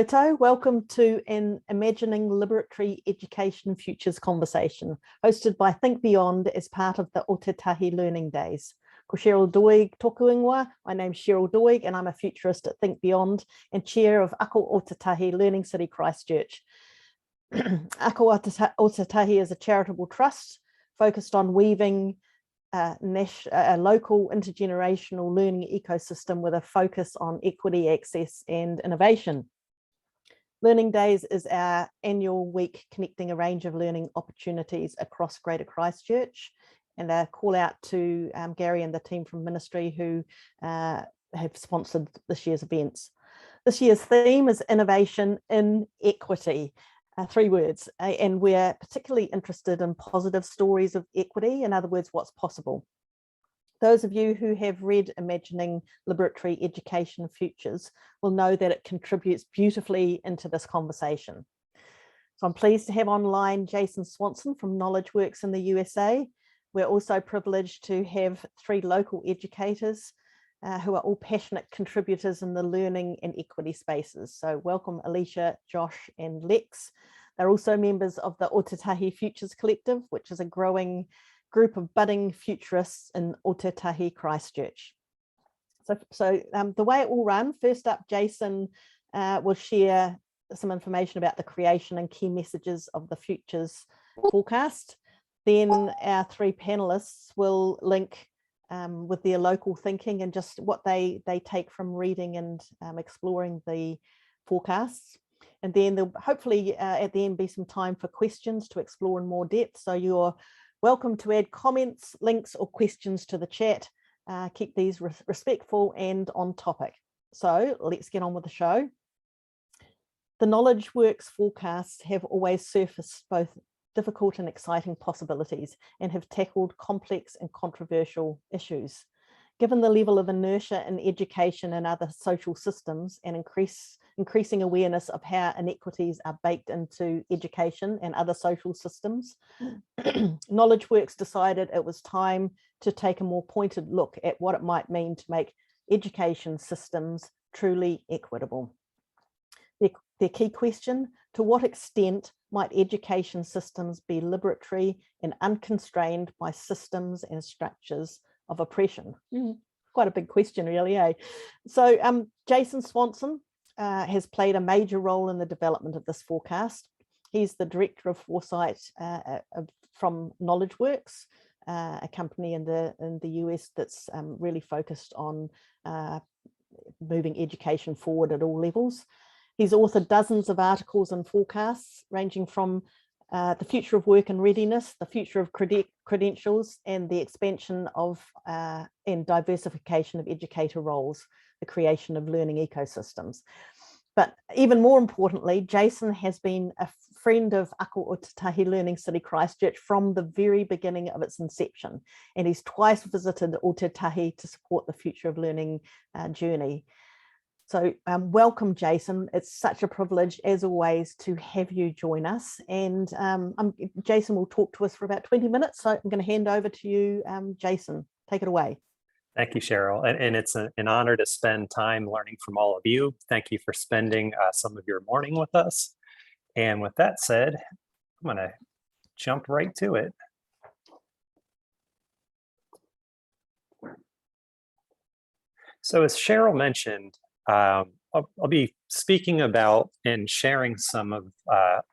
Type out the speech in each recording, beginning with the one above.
Welcome to an Imagining Liberatory Education Futures conversation, hosted by Think Beyond as part of the Ōtautahi Learning Days. Ko Cheryl Doig toku ingoa. My name's Cheryl Doig and I'm a futurist at Think Beyond and chair of Ako Ōtautahi Learning City Christchurch. Ako Ōtautahi is a charitable trust focused on weaving a local intergenerational learning ecosystem with a focus on equity, access and innovation. Learning Days is our annual week connecting a range of learning opportunities across Greater Christchurch, and a call out to Gary and the team from Ministry who have sponsored this year's events. This year's theme is innovation in equity, 3 words, and we're particularly interested in positive stories of equity, in other words, what's possible. Those of you who have read Imagining Liberatory Education Futures will know that it contributes beautifully into this conversation. So I'm pleased to have online Jason Swanson from Knowledgeworks in the USA. We're also privileged to have 3 local educators who are all passionate contributors in the learning and equity spaces. So welcome Alicia, Josh and Lex. They're also members of the Ōtautahi Futures Collective, which is a growing group of budding futurists in Ōtautahi Christchurch. So the way it will run, first up, Jason will share some information about the creation and key messages of the Futures forecast. Then our 3 panelists will link with their local thinking and just what they take from reading and exploring the forecasts. And then there'll hopefully at the end be some time for questions to explore in more depth. So you're welcome to add comments, links or questions to the chat. Keep these respectful and on topic. So let's get on with the show. The Knowledgeworks forecasts have always surfaced both difficult and exciting possibilities and have tackled complex and controversial issues. Given the level of inertia in education and other social systems and increasing awareness of how inequities are baked into education and other social systems, Knowledgeworks decided it was time to take a more pointed look at what it might mean to make education systems truly equitable. Their key question: to what extent might education systems be liberatory and unconstrained by systems and structures of oppression? Quite a big question, really, eh? So Jason Swanson has played a major role in the development of this forecast. He's the Director of Foresight from Knowledgeworks, a company in the US that's really focused on moving education forward at all levels. He's authored dozens of articles and forecasts ranging from the future of work and readiness, the future of credentials, and the expansion of and diversification of educator roles, the creation of learning ecosystems. But even more importantly, Jason has been a friend of Ako Ōtautahi Learning City Christchurch from the very beginning of its inception, and he's twice visited Ōtautahi to support the Future of Learning journey. So welcome, Jason. It's such a privilege, as always, to have you join us. And Jason will talk to us for about 20 minutes. So I'm going to hand over to you, Jason. Take it away. Thank you, Cheryl. And it's an honor to spend time learning from all of you. Thank you for spending some of your morning with us. And with that said, I'm going to jump right to it. So as Cheryl mentioned, I'll be speaking about and sharing some of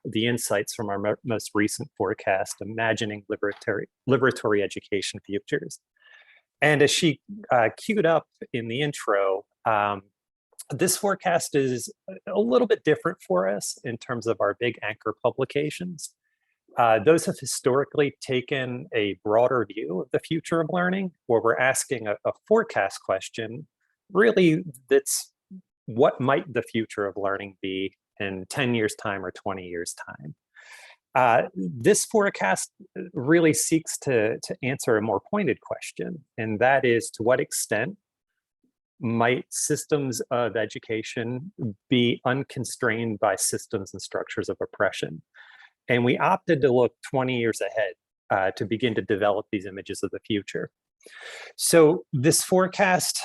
the insights from our most recent forecast, Imagining Liberatory Education Futures. And as she queued up in the intro, this forecast is a little bit different for us in terms of our big anchor publications. Those have historically taken a broader view of the future of learning, where we're asking a forecast question, really, that's what might the future of learning be in 10 years time or 20 years time. This forecast really seeks to answer a more pointed question, and that is, to what extent might systems of education be unconstrained by systems and structures of oppression? And we opted to look 20 years ahead to begin to develop these images of the future. So this forecast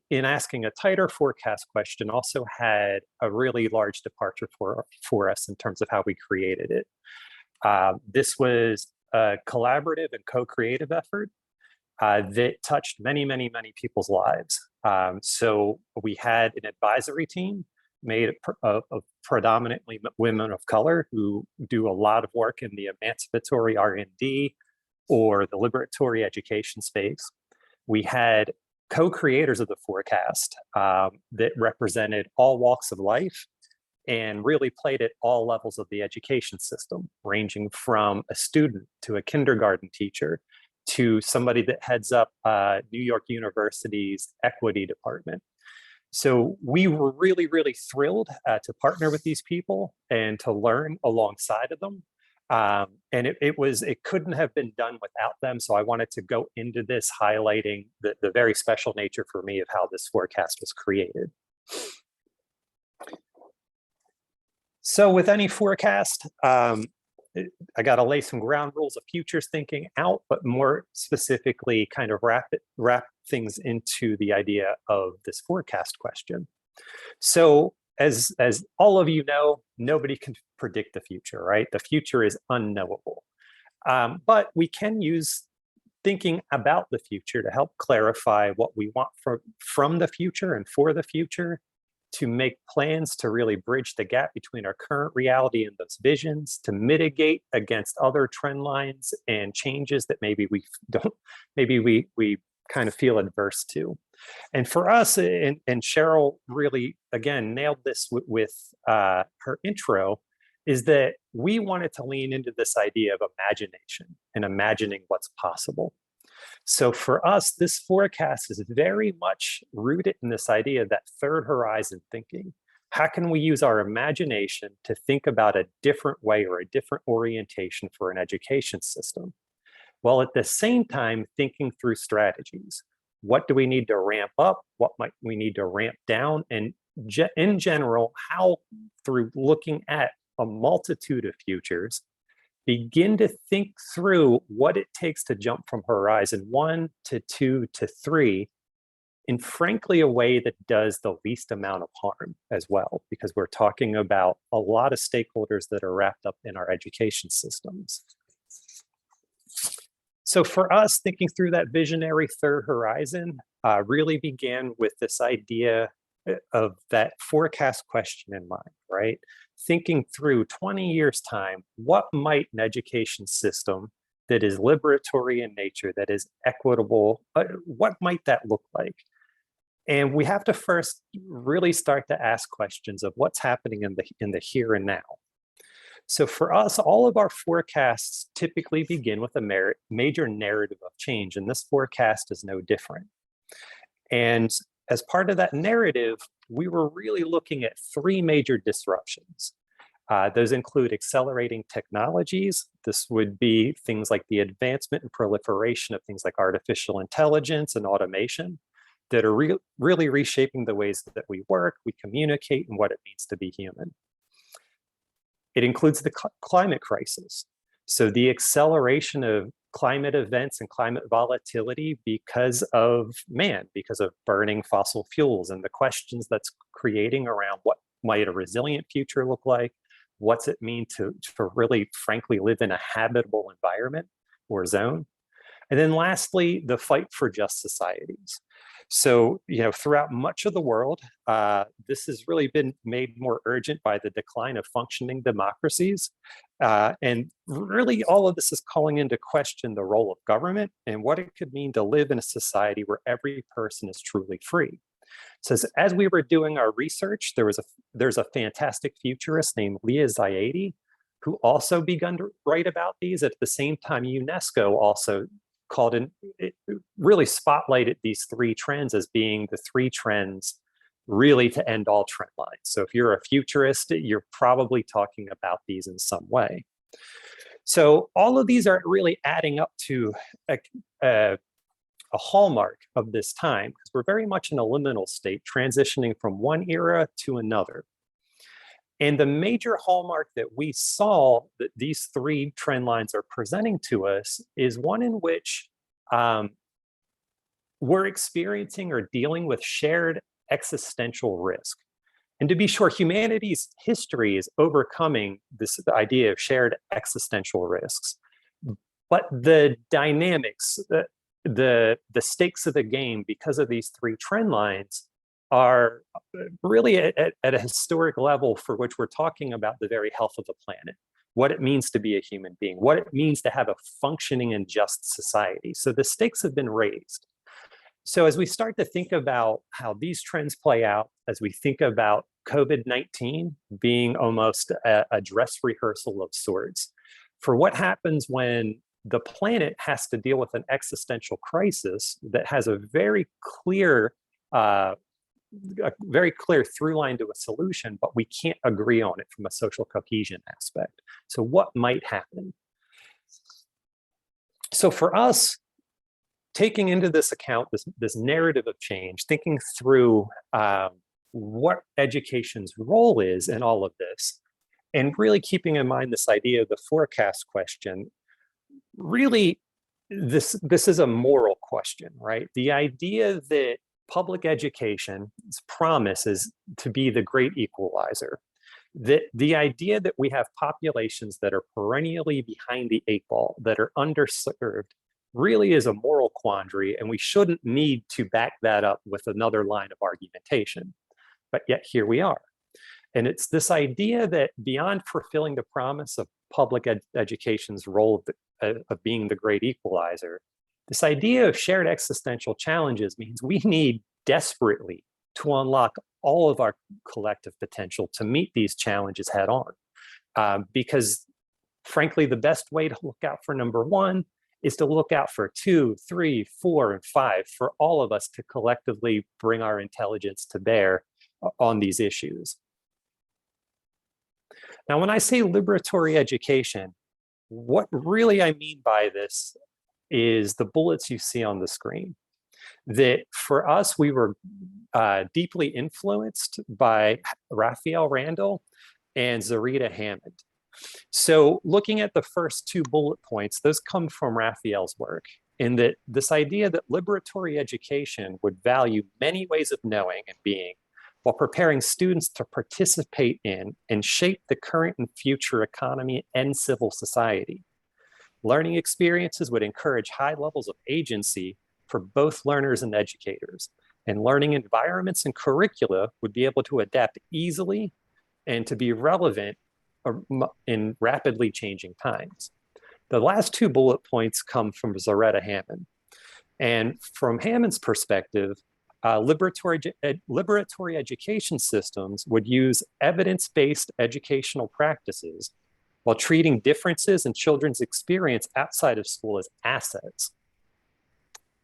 in asking a tighter forecast question, also had a really large departure for us in terms of how we created it. This was a collaborative and co-creative effort that touched many, many, many people's lives. So we had an advisory team made of predominantly women of color who do a lot of work in the emancipatory R&D or the liberatory education space. We had co-creators of the forecast that represented all walks of life and really played at all levels of the education system, ranging from a student to a kindergarten teacher to somebody that heads up New York University's equity department. So we were really, really thrilled to partner with these people and to learn alongside of them. And it couldn't have been done without them. So I wanted to go into this highlighting the very special nature for me of how this forecast was created. So with any forecast, I got to lay some ground rules of futures thinking out, but more specifically kind of wrap things into the idea of this forecast question. So as all of you know, nobody can predict the future, right? The future is unknowable. But we can use thinking about the future to help clarify what we want from the future and for the future, to make plans to really bridge the gap between our current reality and those visions, to mitigate against other trend lines and changes that maybe we kind of feel adverse to. And for us, and Cheryl really, again, nailed this with her intro, is that we wanted to lean into this idea of imagination and imagining what's possible. So for us, this forecast is very much rooted in this idea of that third horizon thinking. How can we use our imagination to think about a different way or a different orientation for an education system, while at the same time thinking through strategies? What do we need to ramp up? What might we need to ramp down? And in general, how, through looking at a multitude of futures, begin to think through what it takes to jump from horizon 1 to 2 to 3 in, frankly, a way that does the least amount of harm as well, because we're talking about a lot of stakeholders that are wrapped up in our education systems. So for us, thinking through that visionary third horizon really began with this idea of that forecast question in mind, right? Thinking through 20 years' time, what might an education system that is liberatory in nature, that is equitable, what might that look like? And we have to first really start to ask questions of what's happening in the here and now. So for us, all of our forecasts typically begin with a major narrative of change, and this forecast is no different. And as part of that narrative, we were really looking at 3 major disruptions. Those include accelerating technologies. This would be things like the advancement and proliferation of things like artificial intelligence and automation that are really reshaping the ways that we work, we communicate, and what it means to be human. It includes the climate crisis. So the acceleration of climate events and climate volatility because of man, because of burning fossil fuels, and the questions that's creating around what might a resilient future look like, what's it mean to really, frankly, live in a habitable environment or zone. And then lastly, the fight for just societies. So, throughout much of the world, this has really been made more urgent by the decline of functioning democracies. And really all of this is calling into question the role of government and what it could mean to live in a society where every person is truly free. So as we were doing our research, there's a fantastic futurist named Leah Zayedi, who also begun to write about these. At the same time, UNESCO also called in, it really spotlighted these 3 trends as being the 3 trends really to end all trend lines. So if you're a futurist, you're probably talking about these in some way. So all of these are really adding up to a hallmark of this time, because we're very much in a liminal state, transitioning from one era to another. And the major hallmark that we saw that these 3 trend lines are presenting to us is one in which we're experiencing or dealing with shared existential risk. And to be sure, humanity's history is overcoming the idea of shared existential risks. But the dynamics, the stakes of the game, because of these three trend lines, are really at a historic level for which we're talking about the very health of the planet, what it means to be a human being, what it means to have a functioning and just society. So the stakes have been raised. So as we start to think about how these trends play out, as we think about COVID-19 being almost a dress rehearsal of sorts, for what happens when the planet has to deal with an existential crisis that has a very clear through line to a solution, but we can't agree on it from a social cohesion aspect. So what might happen? So for us, taking into this account this narrative of change, thinking through what education's role is in all of this, and really keeping in mind this idea of the forecast question, really, this is a moral question, right? The idea that public education's promise is to be the great equalizer. The idea that we have populations that are perennially behind the eight ball, that are underserved, really is a moral quandary, and we shouldn't need to back that up with another line of argumentation. But yet here we are. And it's this idea that beyond fulfilling the promise of public education's role of being the great equalizer, this idea of shared existential challenges means we need desperately to unlock all of our collective potential to meet these challenges head on. Because frankly, the best way to look out for number one is to look out for 2, 3, 4, and 5, for all of us to collectively bring our intelligence to bear on these issues. Now, when I say liberatory education, what really I mean by this is the bullets you see on the screen. That for us, we were deeply influenced by Raphael Randall and Zarita Hammond. So looking at the first two bullet points, those come from Raphael's work, in that this idea that liberatory education would value many ways of knowing and being, while preparing students to participate in and shape the current and future economy and civil society. Learning experiences would encourage high levels of agency for both learners and educators, and learning environments and curricula would be able to adapt easily and to be relevant in rapidly changing times. The last two bullet points come from Zaretta Hammond. And from Hammond's perspective, liberatory education systems would use evidence-based educational practices while treating differences in children's experience outside of school as assets.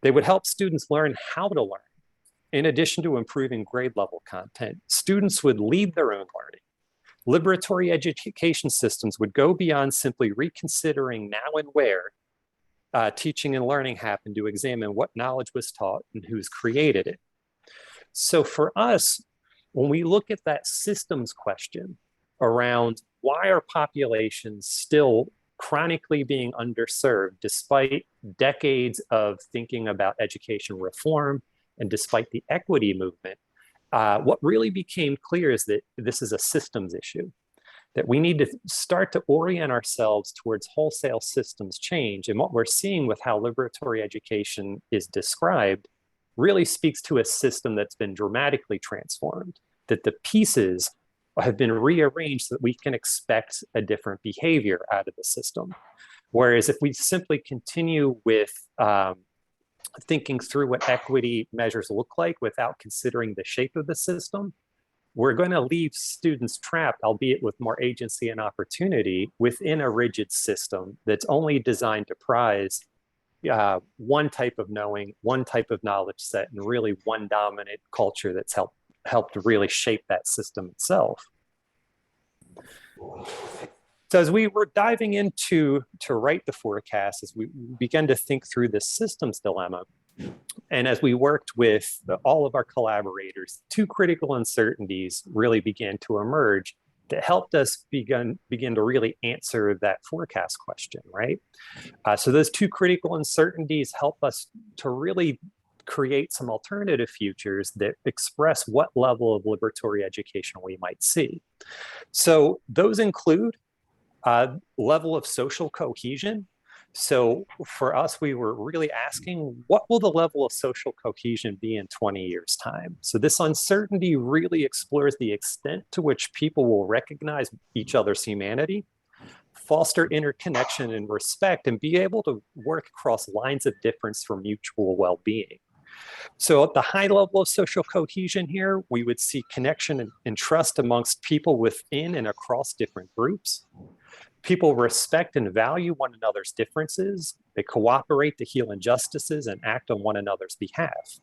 They would help students learn how to learn. In addition to improving grade level content, students would lead their own learning. Liberatory education systems would go beyond simply reconsidering now and where teaching and learning happened to examine what knowledge was taught and who's created it. So for us, when we look at that systems question around why are populations still chronically being underserved despite decades of thinking about education reform and despite the equity movement, what really became clear is that this is a systems issue, that we need to start to orient ourselves towards wholesale systems change. And what we're seeing with how liberatory education is described really speaks to a system that's been dramatically transformed, that the pieces have been rearranged so that we can expect a different behavior out of the system. Whereas if we simply continue with thinking through what equity measures look like without considering the shape of the system, we're going to leave students trapped, albeit with more agency and opportunity, within a rigid system that's only designed to prize one type of knowing, one type of knowledge set, and really one dominant culture that's helped really shape that system itself. So as we were diving into to write the forecast, as we began to think through this systems dilemma, and as we worked with all of our collaborators, two critical uncertainties really began to emerge that helped us begin to really answer that forecast question, right? So those two critical uncertainties help us to really create some alternative futures that express what level of liberatory education we might see. So those include level of social cohesion. So for us, we were really asking, what will the level of social cohesion be in 20 years' time? So this uncertainty really explores the extent to which people will recognize each other's humanity, foster interconnection and respect, and be able to work across lines of difference for mutual well-being. So at the high level of social cohesion here, we would see connection and trust amongst people within and across different groups. People respect and value one another's differences. They cooperate to heal injustices and act on one another's behalf.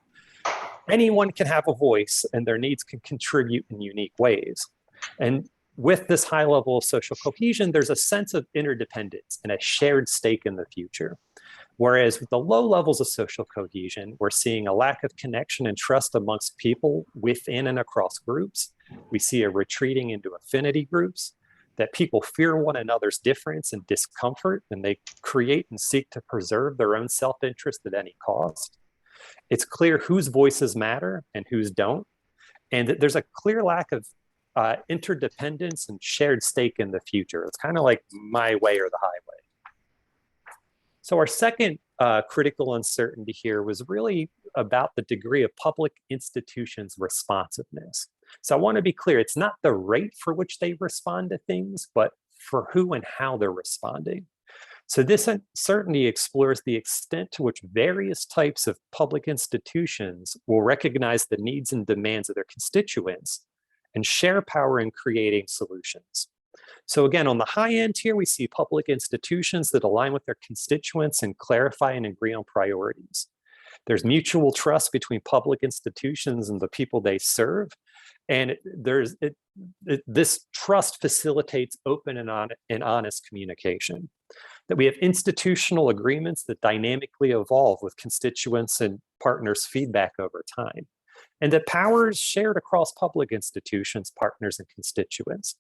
Anyone can have a voice and their needs can contribute in unique ways. And with this high level of social cohesion, there's a sense of interdependence and a shared stake in the future. Whereas with the low levels of social cohesion, we're seeing a lack of connection and trust amongst people within and across groups. We see a retreating into affinity groups, that people fear one another's difference and discomfort, and they create and seek to preserve their own self-interest at any cost. It's clear whose voices matter and whose don't, and that there's a clear lack of interdependence and shared stake in the future. It's kind of like my way or the highway. So our second critical uncertainty here was really about the degree of public institutions' responsiveness. So I want to be clear, it's not the rate for which they respond to things, but for who and how they're responding. So this uncertainty explores the extent to which various types of public institutions will recognize the needs and demands of their constituents and share power in creating solutions. So again, on the high end here, we see public institutions that align with their constituents and clarify and agree on priorities. There's mutual trust between public institutions and the people they serve. And this trust facilitates open and honest communication. That we have institutional agreements that dynamically evolve with constituents and partners' feedback over time. And that power is shared across public institutions, partners, and constituents.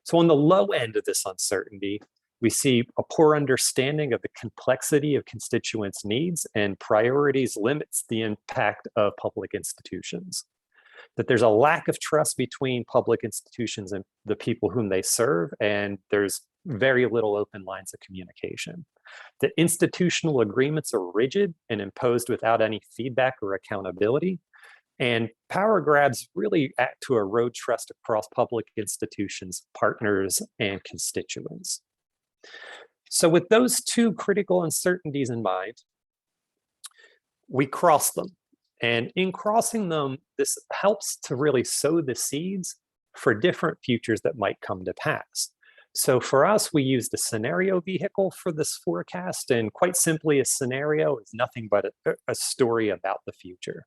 So on the low end of this uncertainty, we see a poor understanding of the complexity of constituents' needs, and priorities limits the impact of public institutions. That there's a lack of trust between public institutions and the people whom they serve, and there's very little open lines of communication. That institutional agreements are rigid and imposed without any feedback or accountability. And power grabs really act to erode trust across public institutions, partners, and constituents. So with those two critical uncertainties in mind, we cross them. And in crossing them, this helps to really sow the seeds for different futures that might come to pass. So for us, we used a scenario vehicle for this forecast. And quite simply, a scenario is nothing but a story about the future.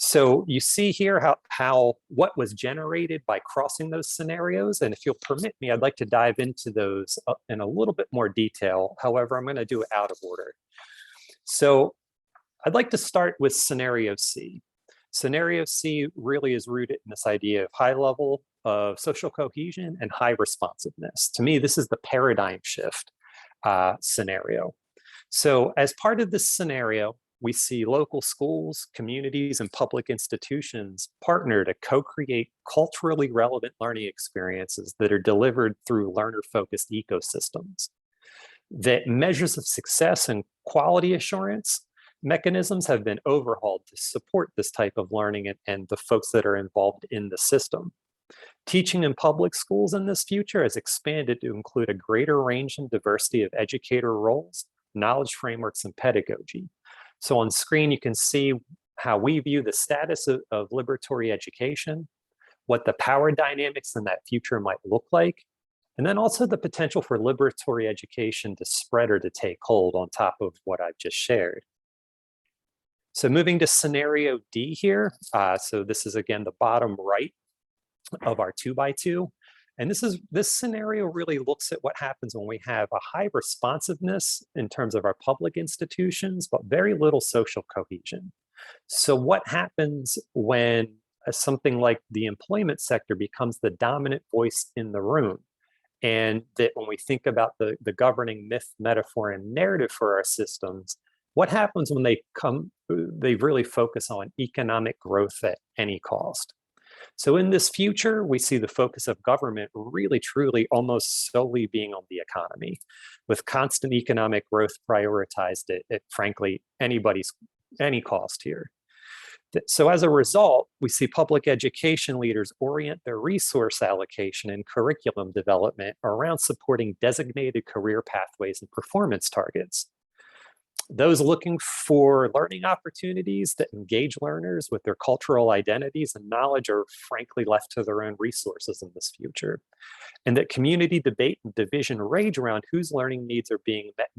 So you see here how what was generated by crossing those scenarios. And if you'll permit me, I'd like to dive into those in a little bit more detail. However, I'm going to do it out of order. So I'd like to start with scenario C. Scenario C really is rooted in this idea of high level of social cohesion and high responsiveness. To me, this is the paradigm shift scenario. So as part of this scenario, we see local schools, communities, and public institutions partner to co-create culturally relevant learning experiences that are delivered through learner-focused ecosystems. That measures of success and quality assurance mechanisms have been overhauled to support this type of learning and the folks that are involved in the system. Teaching in public schools in this future has expanded to include a greater range and diversity of educator roles, knowledge frameworks, and pedagogy. So on screen, you can see how we view the status of liberatory education, what the power dynamics in that future might look like, and then also the potential for liberatory education to spread or to take hold on top of what I've just shared. So moving to scenario D here. So this is again the bottom right of our 2x2. And this scenario really looks at what happens when we have a high responsiveness in terms of our public institutions, but very little social cohesion. So what happens when something like the employment sector becomes the dominant voice in the room? And that when we think about the governing myth, metaphor, and narrative for our systems, what happens when they really focus on economic growth at any cost? So in this future, we see the focus of government really, truly, almost solely being on the economy, with constant economic growth prioritized at frankly, any cost here. So as a result, we see public education leaders orient their resource allocation and curriculum development around supporting designated career pathways and performance targets. Those looking for learning opportunities that engage learners with their cultural identities and knowledge are frankly left to their own resources in this future. And that community debate and division rage around whose learning needs are being met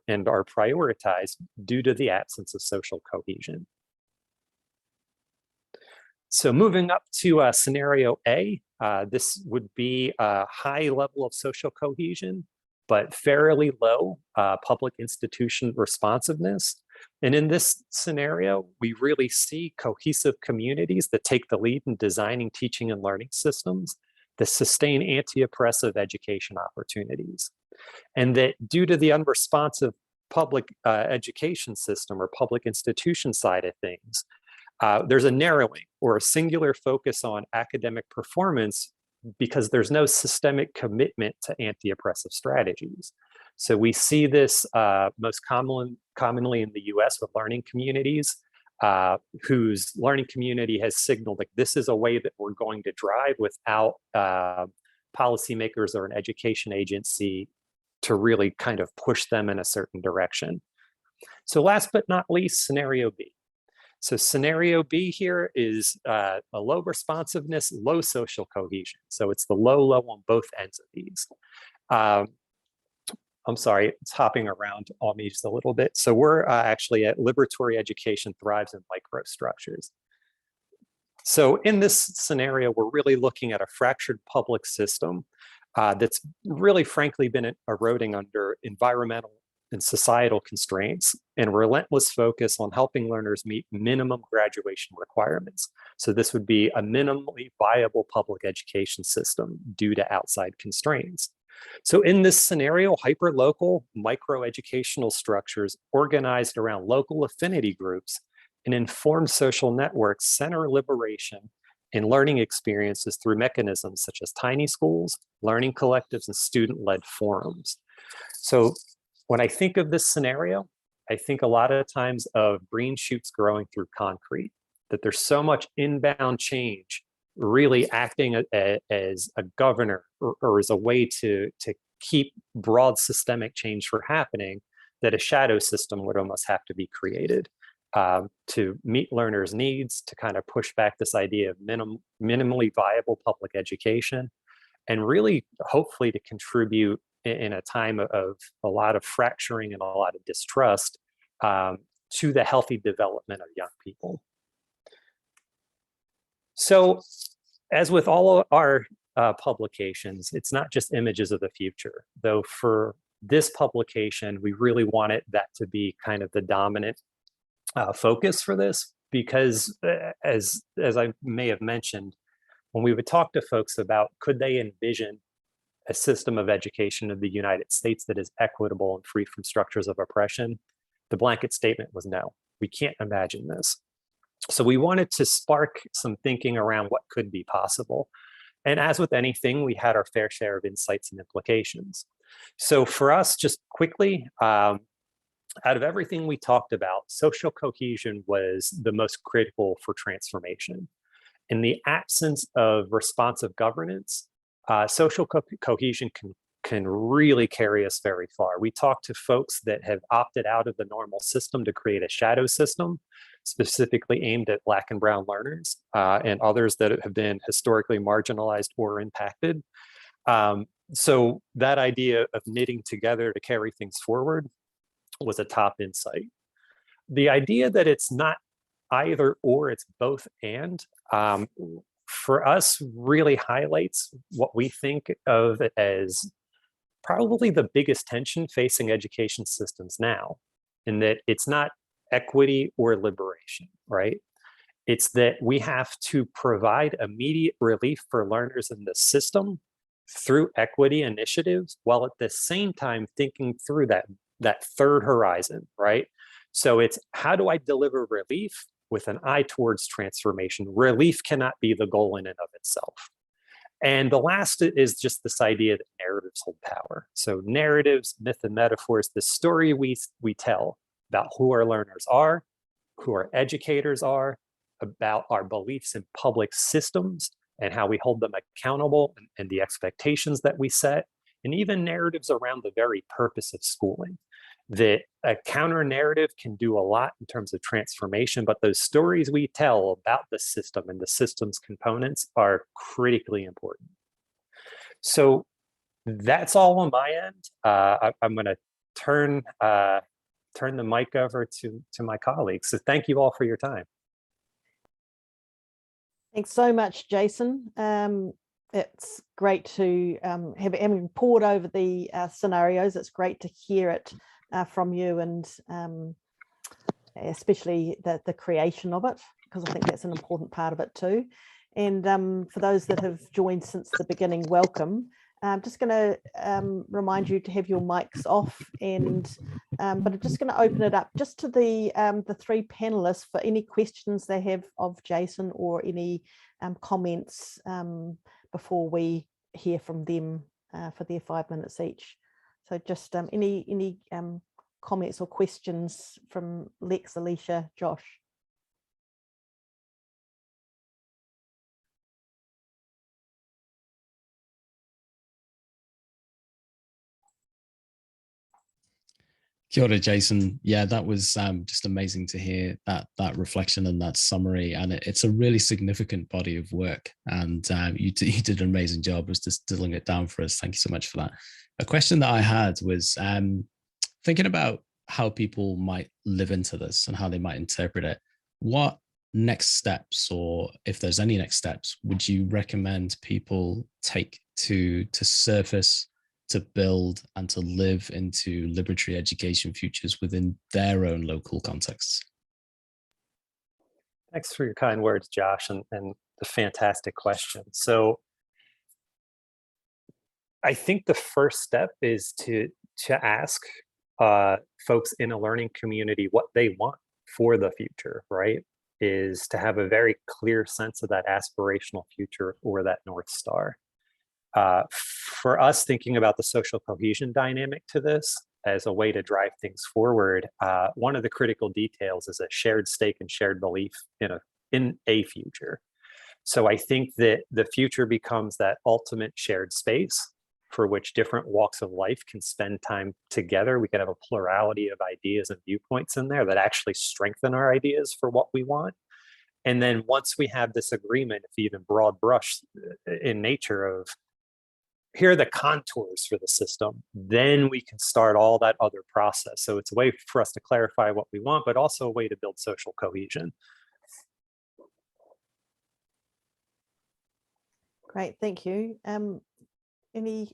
and are prioritized due to the absence of social cohesion. So moving up to scenario A, this would be a high level of social cohesion, but fairly low public institution responsiveness. And in this scenario, we really see cohesive communities that take the lead in designing teaching and learning systems that sustain anti-oppressive education opportunities. And that due to the unresponsive public education system or public institution side of things, there's a narrowing or a singular focus on academic performance because there's no systemic commitment to anti-oppressive strategies. So we see this most commonly in the US with learning communities whose learning community has signaled like this is a way that we're going to drive without policymakers or an education agency to really kind of push them in a certain direction. So last but not least, scenario B. So scenario B here is a low responsiveness, low social cohesion. So it's the low on both ends of these. I'm sorry, it's hopping around on me just a little bit. So we're actually at Liberatory Education Thrives in Microstructures. So in this scenario, we're really looking at a fractured public system that's really frankly been eroding under environmental and societal constraints and relentless focus on helping learners meet minimum graduation requirements. So this would be a minimally viable public education system due to outside constraints. So in this scenario, hyperlocal micro-educational structures organized around local affinity groups and informed social networks center liberation and learning experiences through mechanisms such as tiny schools, learning collectives, and student-led forums. So when I think of this scenario, I think a lot of times of green shoots growing through concrete, that there's so much inbound change really acting as a governor or as a way to keep broad systemic change from happening, that a shadow system would almost have to be created to meet learners' needs, to kind of push back this idea of minimally viable public education, and really hopefully to contribute in a time of a lot of fracturing and a lot of distrust to the healthy development of young people. So as with all of our publications, it's not just images of the future, though for this publication, we really wanted that to be kind of the dominant focus for this, because as I may have mentioned, when we would talk to folks about could they envision a system of education of the United States that is equitable and free from structures of oppression, the blanket statement was no, we can't imagine this. So we wanted to spark some thinking around what could be possible. And as with anything, we had our fair share of insights and implications. So for us, just quickly, out of everything we talked about, social cohesion was the most critical for transformation. In the absence of responsive governance, social cohesion can really carry us very far. We talked to folks that have opted out of the normal system to create a shadow system, specifically aimed at Black and Brown learners, and others that have been historically marginalized or impacted. So that idea of knitting together to carry things forward was a top insight. The idea that it's not either or, it's both and, for us really highlights what we think of as probably the biggest tension facing education systems now, in that it's not equity or liberation, right? It's that we have to provide immediate relief for learners in the system through equity initiatives, while at the same time thinking through that third horizon, right? So it's, how do I deliver relief with an eye towards transformation? Relief cannot be the goal in and of itself. And the last is just this idea that narratives hold power. So narratives, myth and metaphors, the story we tell about who our learners are, who our educators are, about our beliefs in public systems and how we hold them accountable, and the expectations that we set, and even narratives around the very purpose of schooling. That a counter narrative can do a lot in terms of transformation, but those stories we tell about the system and the system's components are critically important. So that's all on my end. I'm going to turn the mic over to my colleagues. So thank you all for your time. Thanks so much, Jason. It's great to having poured over the scenarios. It's great to hear it from you, and especially the creation of it, because I think that's an important part of it too. And for those that have joined since the beginning, welcome. I'm just going to remind you to have your mics off, and but I'm just going to open it up just to the three panelists for any questions they have of Jason, or any comments before we hear from them for their 5 minutes each. So just any comments or questions from Lex, Alicia, Josh? Kia ora, Jason. Yeah, that was just amazing to hear that reflection and that summary. And it's a really significant body of work. And you did an amazing job of just distilling it down for us. Thank you so much for that. A question that I had was thinking about how people might live into this and how they might interpret it. What next steps, or if there's any next steps, would you recommend people take to surface, to build, and to live into liberatory education futures within their own local contexts? Thanks for your kind words, Josh, and the fantastic question. So I think the first step is to ask folks in a learning community what they want for the future, right? Is to have a very clear sense of that aspirational future, or that North Star. For us, thinking about the social cohesion dynamic to this as a way to drive things forward, one of the critical details is a shared stake and shared belief in a future. So I think that the future becomes that ultimate shared space for which different walks of life can spend time together. We can have a plurality of ideas and viewpoints in there that actually strengthen our ideas for what we want. And then once we have this agreement, if even broad brush in nature of, here are the contours for the system, then we can start all that other process. So it's a way for us to clarify what we want, but also a way to build social cohesion. Great, thank you. Any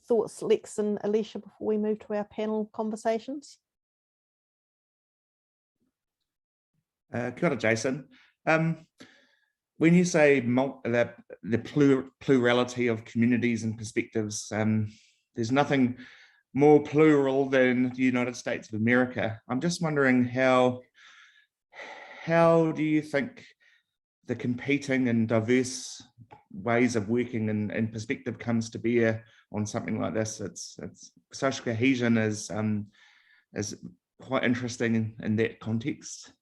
thoughts, Lex and Alicia, before we move to our panel conversations? Kia ora, Jason. When you say the plurality of communities and perspectives, there's nothing more plural than the United States of America. I'm just wondering how do you think the competing and diverse ways of working and perspective comes to bear on something like this? It's social cohesion is quite interesting in that context.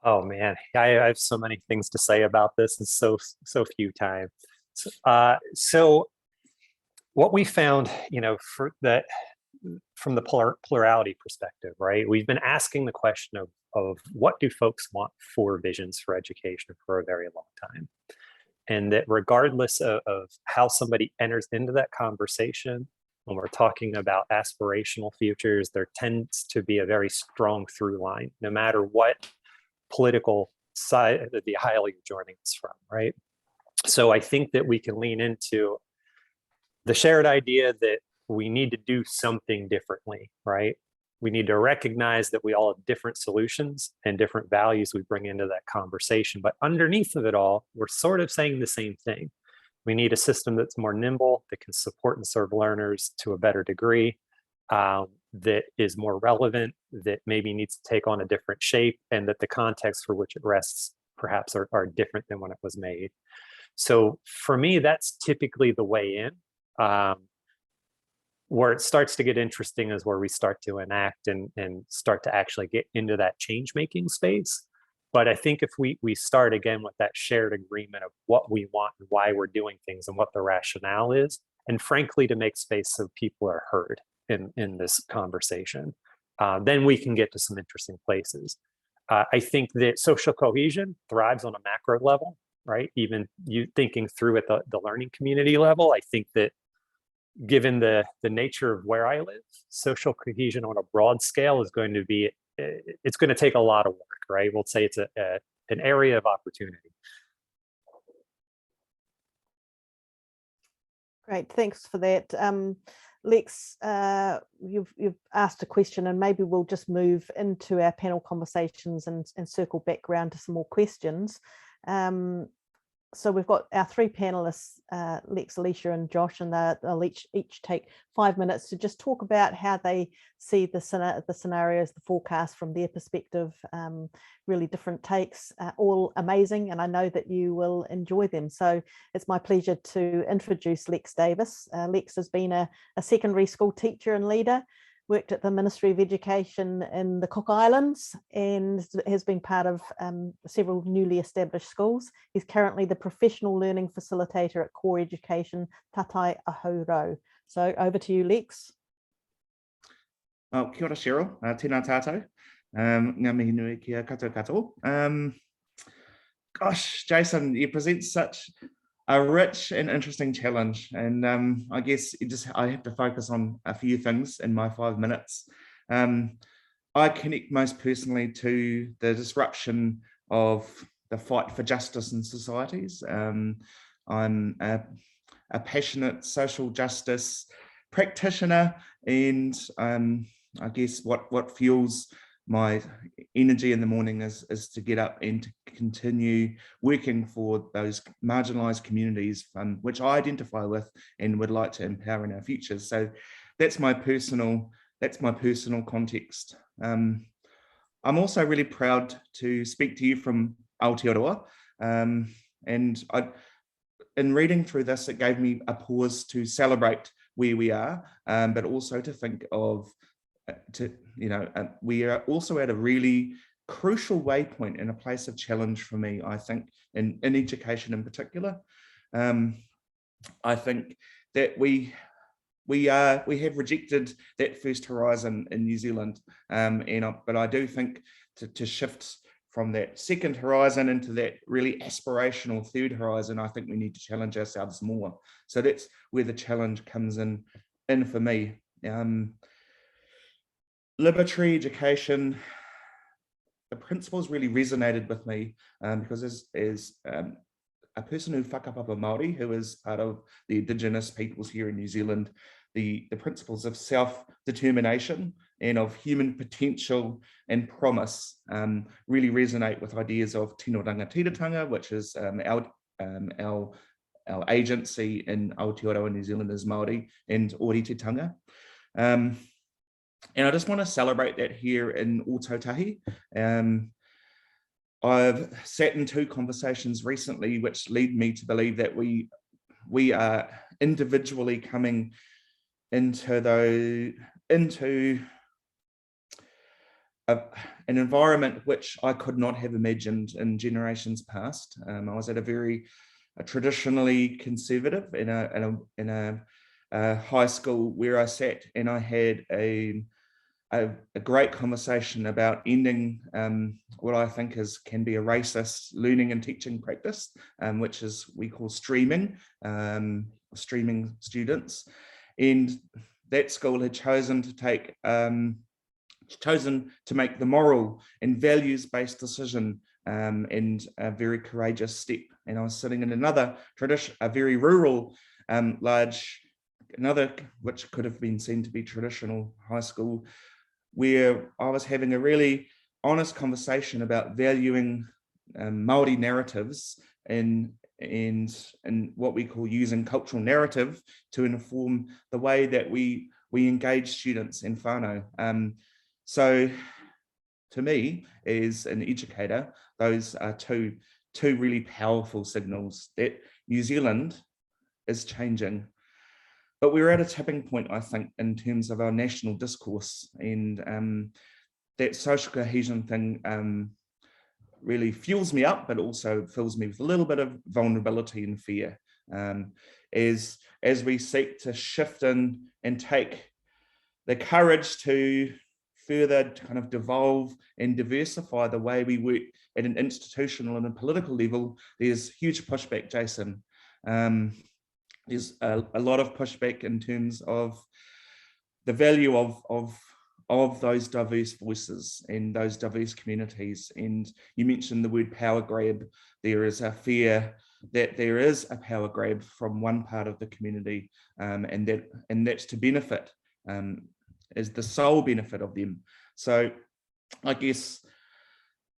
Oh man, I have so many things to say about this in so few time. So what we found, from the plurality perspective, right? We've been asking the question of what do folks want for visions for education for a very long time. And that regardless of how somebody enters into that conversation, when we're talking about aspirational futures, there tends to be a very strong through line, no matter what political side of the aisle you're joining us from, right? So I think that we can lean into the shared idea that we need to do something differently, right? We need to recognize that we all have different solutions and different values we bring into that conversation. But underneath of it all, we're sort of saying the same thing. We need a system that's more nimble, that can support and serve learners to a better degree, that is more relevant, that maybe needs to take on a different shape, and that the context for which it rests perhaps are different than when it was made. So for me, that's typically the way in. Where it starts to get interesting is where we start to enact and start to actually get into that change-making space. But I think if we start again with that shared agreement of what we want and why we're doing things and what the rationale is, and frankly, to make space so people are heard in this conversation, then we can get to some interesting places. I think that social cohesion thrives on a macro level, right? Even you thinking through at the learning community level, I think that given the nature of where I live, social cohesion on a broad scale is going to be, it's going to take a lot of work, right? We'll say it's an area of opportunity. Great, thanks for that. Lex, you've asked a question, and maybe we'll just move into our panel conversations and circle back around to some more questions. So we've got our three panelists, Lex, Alicia and Josh, and they'll each take 5 minutes to just talk about how they see the scenarios, the forecast from their perspective, really different takes, all amazing, and I know that you will enjoy them. So it's my pleasure to introduce Lex Davis. Lex has been a secondary school teacher and leader, worked at the Ministry of Education in the Cook Islands, and has been part of several newly established schools. He's currently the professional learning facilitator at core education Tatai Ahurau. So over to you, Lex. Well, kia ora, Cheryl. Tēnā tātou. Ngā mihi nui kia katoa katoa. Gosh, Jason, you present such a rich and interesting challenge, and I guess I have to focus on a few things in my 5 minutes. I connect most personally to the disruption of the fight for justice in societies. I'm a passionate social justice practitioner, and I guess what fuels my energy in the morning is to get up and to continue working for those marginalized communities, which I identify with and would like to empower in our futures. So that's my personal context. I'm also really proud to speak to you from Aotearoa, and in reading through this, it gave me a pause to celebrate where we are, but also to think of we are also at a really crucial waypoint and a place of challenge for me, I think, in education in particular. I think that we have rejected that first horizon in New Zealand, but I do think to shift from that second horizon into that really aspirational third horizon, I think we need to challenge ourselves more. So that's where the challenge comes in for me. Liberatory education, the principles really resonated with me because as a person who whakapapa Māori, who is part of the Indigenous peoples here in New Zealand, the principles of self-determination and of human potential and promise really resonate with ideas of tino rangatiratanga, which is our agency in Aotearoa New Zealand as Māori, and ōrite-tanga. And I just want to celebrate that here in Ōtautahi. I've sat in 2 conversations recently, which lead me to believe that we are individually coming into an environment which I could not have imagined in generations past. I was at a very traditionally conservative in a high school where I sat, and I had a great conversation about ending what I think can be a racist learning and teaching practice, which is we call streaming students. And that school had chosen to make the moral and values-based decision and a very courageous step. And I was sitting in another tradition, a very rural, which could have been seen to be traditional high school, where I was having a really honest conversation about valuing Māori narratives and what we call using cultural narrative to inform the way that we we engage students and whānau. So to me, as an educator, those are two really powerful signals that New Zealand is changing. But we're at a tipping point, I think, in terms of our national discourse, and that social cohesion thing really fuels me up, but also fills me with a little bit of vulnerability and fear as we seek to shift in and take the courage to further kind of devolve and diversify the way we work at an institutional and a political level. There's huge pushback, Jason. There's a lot of pushback in terms of the value of those diverse voices and those diverse communities. And you mentioned the word power grab. There is a fear that there is a power grab from one part of the community, and that's to benefit, is the sole benefit of them. So I guess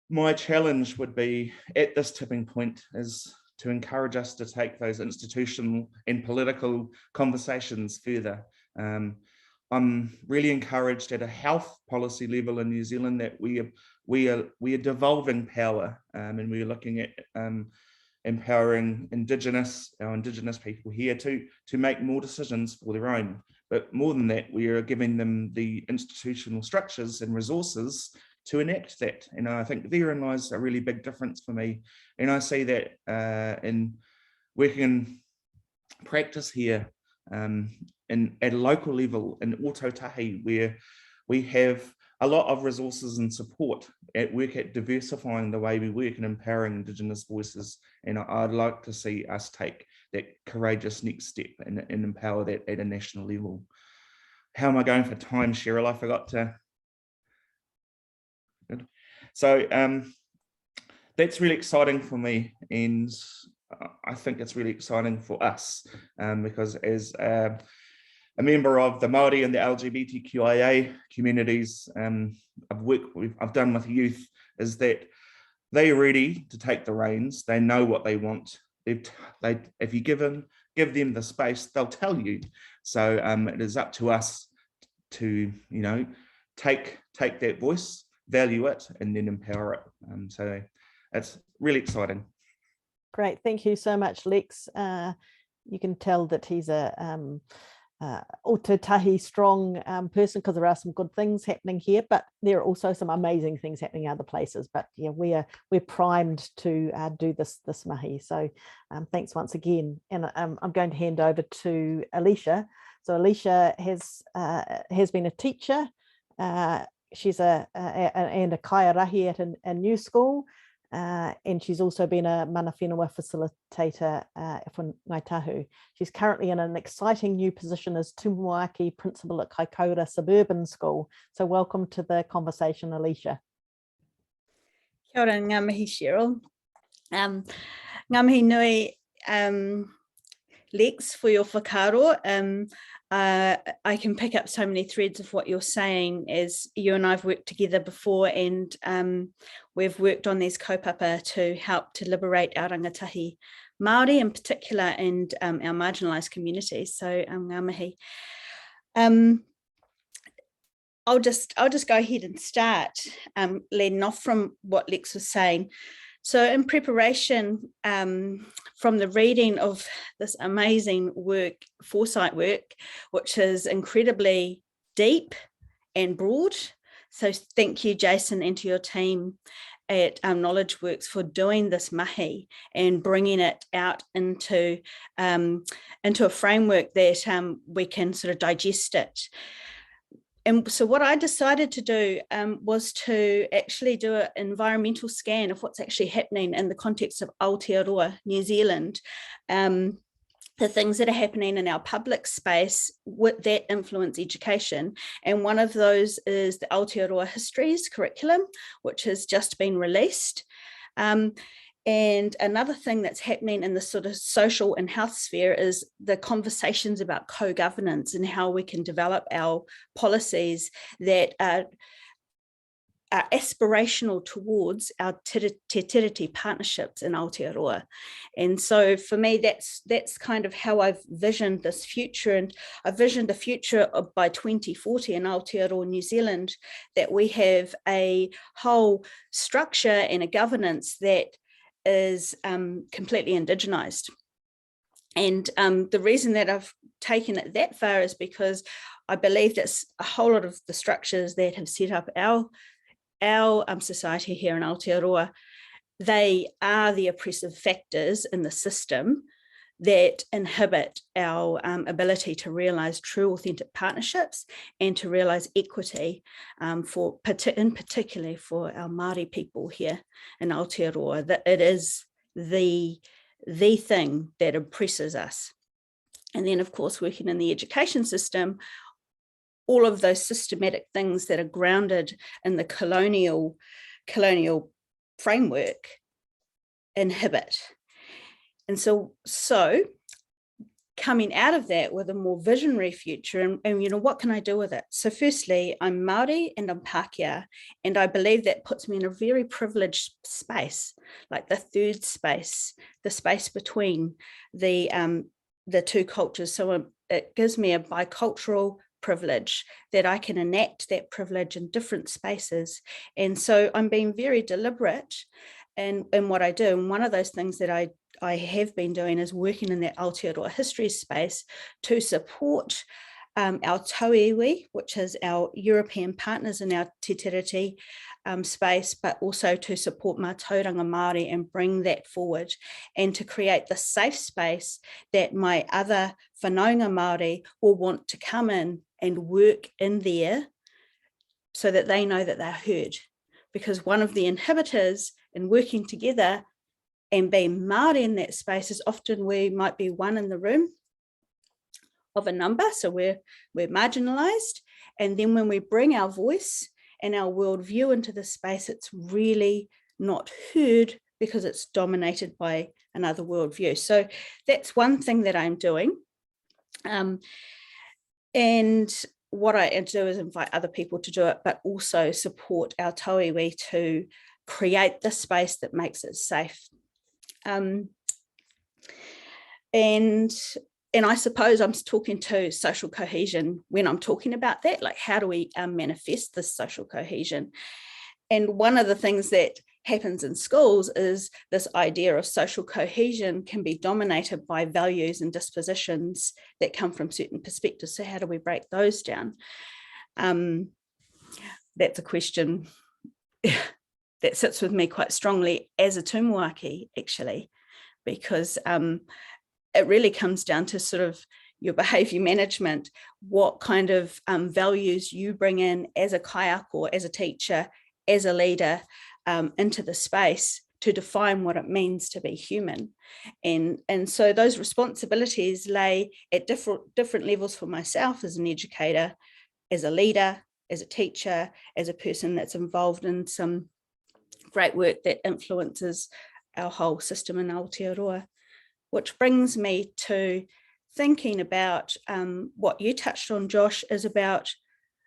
my challenge would be at this tipping point is to encourage us to take those institutional and political conversations further. I'm really encouraged at a health policy level in New Zealand that we are devolving power, and we are looking at empowering our Indigenous people here to make more decisions for their own. But more than that, we are giving them the institutional structures and resources to enact that. And I think therein lies a really big difference for me. And I see that in working in practice here at a local level in Ōtautahi, where we have a lot of resources and support at work at diversifying the way we work and empowering Indigenous voices. And I'd like to see us take that courageous next step and empower that at a national level. How am I going for time, Cheryl? I forgot to. Good. So that's really exciting for me, and I think it's really exciting for us because as a member of the Māori and the LGBTQIA communities, I've done with youth, is that they're ready to take the reins. They know what they want. If you give them the space, they'll tell you. So it is up to us to, take that voice, value it, and then empower it. So it's really exciting. Great, thank you so much, Lex. You can tell that he's a Ōtautahi strong person, because there are some good things happening here, but there are also some amazing things happening in other places. But yeah, we're primed to do this mahi. So thanks once again. And I'm going to hand over to Alicia. So Alicia has been a teacher. She's and a kaiarahi at a new school. And she's also been a mana whenua facilitator for Ngāi Tahu. She's currently in an exciting new position as Tumuaki Principal at Kaikoura Suburban School. So welcome to the conversation, Alicia. Kia ora, ngā mihi, Cheryl. Ngā mihi nui, Lex, for your whakaaro. I can pick up so many threads of what you're saying, as you and I've worked together before, and we've worked on these kaupapa to help to liberate our rangatahi Māori in particular, and our marginalised communities. So ngā mihi. I'll just go ahead and start leading off from what Lex was saying. So in preparation from the reading of this amazing work, Foresight work, which is incredibly deep and broad. So thank you, Jason, and to your team at Knowledgeworks for doing this mahi and bringing it out into a framework that we can sort of digest it. And so what I decided to do was to actually do an environmental scan of what's actually happening in the context of Aotearoa, New Zealand, the things that are happening in our public space that influence education. And one of those is the Aotearoa Histories curriculum, which has just been released. And another thing that's happening in the sort of social and health sphere is the conversations about co-governance and how we can develop our policies that are aspirational towards our te tiriti partnerships in Aotearoa. And so for me, that's kind of how I've visioned this future. And I visioned a future by 2040 in Aotearoa, New Zealand, that we have a whole structure and a governance that is completely indigenised. And the reason that I've taken it that far is because I believe that's a whole lot of the structures that have set up our society here in Aotearoa, they are the oppressive factors in the system that inhibit our ability to realise true authentic partnerships and to realise equity in particularly for our Māori people here in Aotearoa, that it is the thing that oppresses us. And then of course, working in the education system, all of those systematic things that are grounded in the colonial framework inhibit. And so coming out of that with a more visionary future, and you know, what can I do with it? So firstly, I'm Māori and I'm Pākehā, and I believe that puts me in a very privileged space, like the third space, the space between the two cultures. So it gives me a bicultural privilege that I can enact that privilege in different spaces. And so I'm being very deliberate in what I do. And one of those things that I have been doing is working in that Aotearoa history space to support our tauiwi, which is our European partners in our te tiriti space, but also to support mā tauranga Māori and bring that forward, and to create the safe space that my other whanaunga Māori will want to come in and work in there so that they know that they're heard. Because one of the inhibitors in working together and being Māori in that space is often we might be one in the room of a number, so we're marginalised. And then when we bring our voice and our worldview into the space, it's really not heard because it's dominated by another worldview. So that's one thing that I'm doing. And what I do is invite other people to do it, but also support our tauiwi to create the space that makes it safe. And I suppose I'm talking to social cohesion when I'm talking about that, like how do we manifest this social cohesion? And one of the things that happens in schools is this idea of social cohesion can be dominated by values and dispositions that come from certain perspectives. So how do we break those down? That's a question that sits with me quite strongly as a tumuaki, actually, because it really comes down to sort of your behaviour management, what kind of values you bring in as a kaiako, as a teacher, as a leader into the space to define what it means to be human. And so those responsibilities lay at different levels for myself as an educator, as a leader, as a teacher, as a person that's involved in some great work that influences our whole system in Aotearoa. Which brings me to thinking about what you touched on, Josh, is about,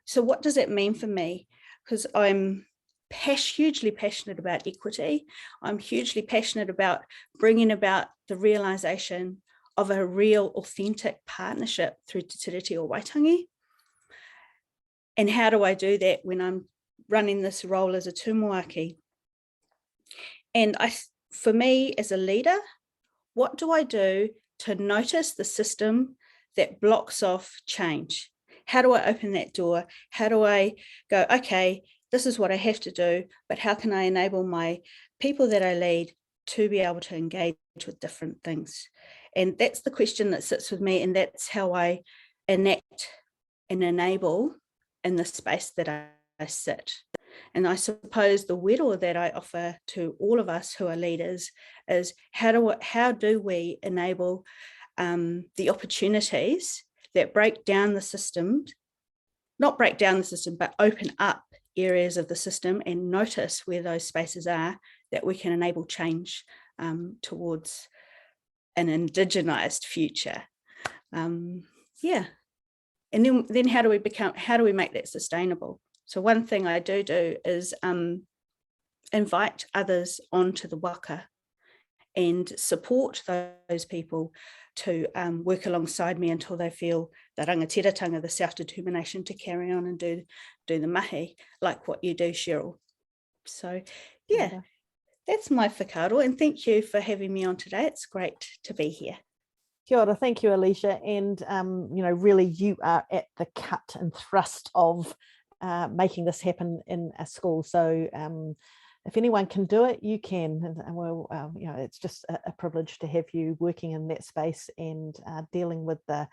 so what does it mean for me? Because I'm hugely passionate about equity. I'm hugely passionate about bringing about the realisation of a real authentic partnership through te tiriti o Waitangi. And how do I do that when I'm running this role as a tumuaki? And for me as a leader, what do I do to notice the system that blocks off change? How do I open that door? How do I go, okay, this is what I have to do, but how can I enable my people that I lead to be able to engage with different things? And that's the question that sits with me, and that's how I enact and enable in the space that I sit. And I suppose the wero that I offer to all of us who are leaders is how do we enable the opportunities that break down the system, not break down the system, but open up areas of the system and notice where those spaces are that we can enable change towards an indigenised future. Yeah. And then how do we make that sustainable? So one thing I do is invite others onto the waka and support those people to work alongside me until they feel the rangatiratanga, the self-determination to carry on and do the mahi, like what you do, Cheryl. So yeah, that's my whakaaro, and thank you for having me on today. It's great to be here. Kia ora, thank you, Alicia. And, you know, really you are at the cut and thrust of making this happen in a school. So if anyone can do it, you can. And well, you know, it's just a privilege to have you working in that space and dealing with the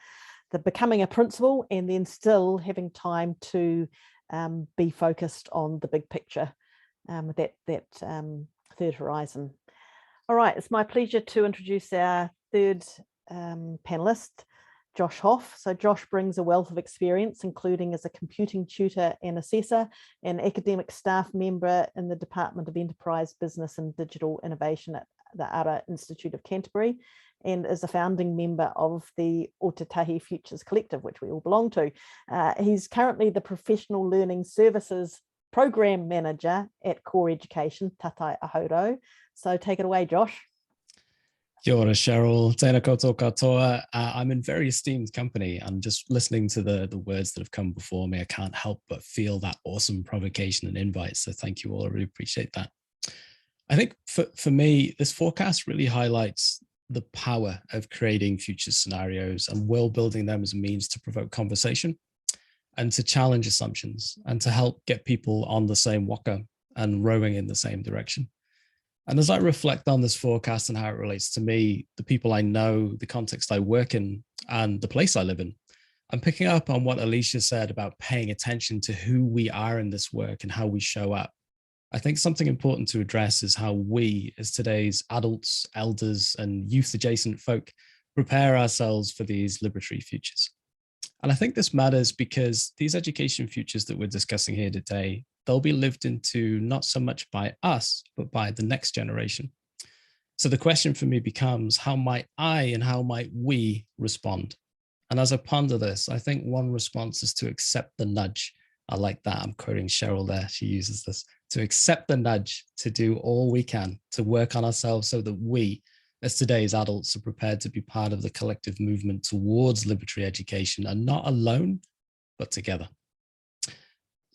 becoming a principal, and then still having time to be focused on the big picture, that third horizon. All right, it's my pleasure to introduce our third panelist, Josh Hoff. So Josh brings a wealth of experience, including as a computing tutor and assessor, and academic staff member in the Department of Enterprise, Business and Digital Innovation at the Ara Institute of Canterbury, and is a founding member of the Ōtautahi Futures Collective, which we all belong to. He's currently the Professional Learning Services Program Manager at Core Education, Tatai Ahoro. So take it away, Josh. Kia ora, Cheryl. Tēnā koutou katoa. I'm in very esteemed company, and just listening to the words that have come before me, I can't help but feel that awesome provocation and invite. So thank you all. I really appreciate that. I think for me, this forecast really highlights the power of creating future scenarios and world building them as a means to provoke conversation and to challenge assumptions and to help get people on the same waka and rowing in the same direction. And as I reflect on this forecast and how it relates to me, the people I know, the context I work in, and the place I live in, I'm picking up on what Alicia said about paying attention to who we are in this work and how we show up. I think something important to address is how we, as today's adults, elders, and youth-adjacent folk, prepare ourselves for these liberatory futures. And I think this matters because these education futures that we're discussing here today, they'll be lived into not so much by us, but by the next generation. So the question for me becomes, how might I and how might we respond? And as I ponder this, I think one response is to accept the nudge. I like that. I'm quoting Cheryl there. She uses this, to accept the nudge, to do all we can to work on ourselves so that we, as today's adults, are prepared to be part of the collective movement towards liberatory education, and not alone, but together.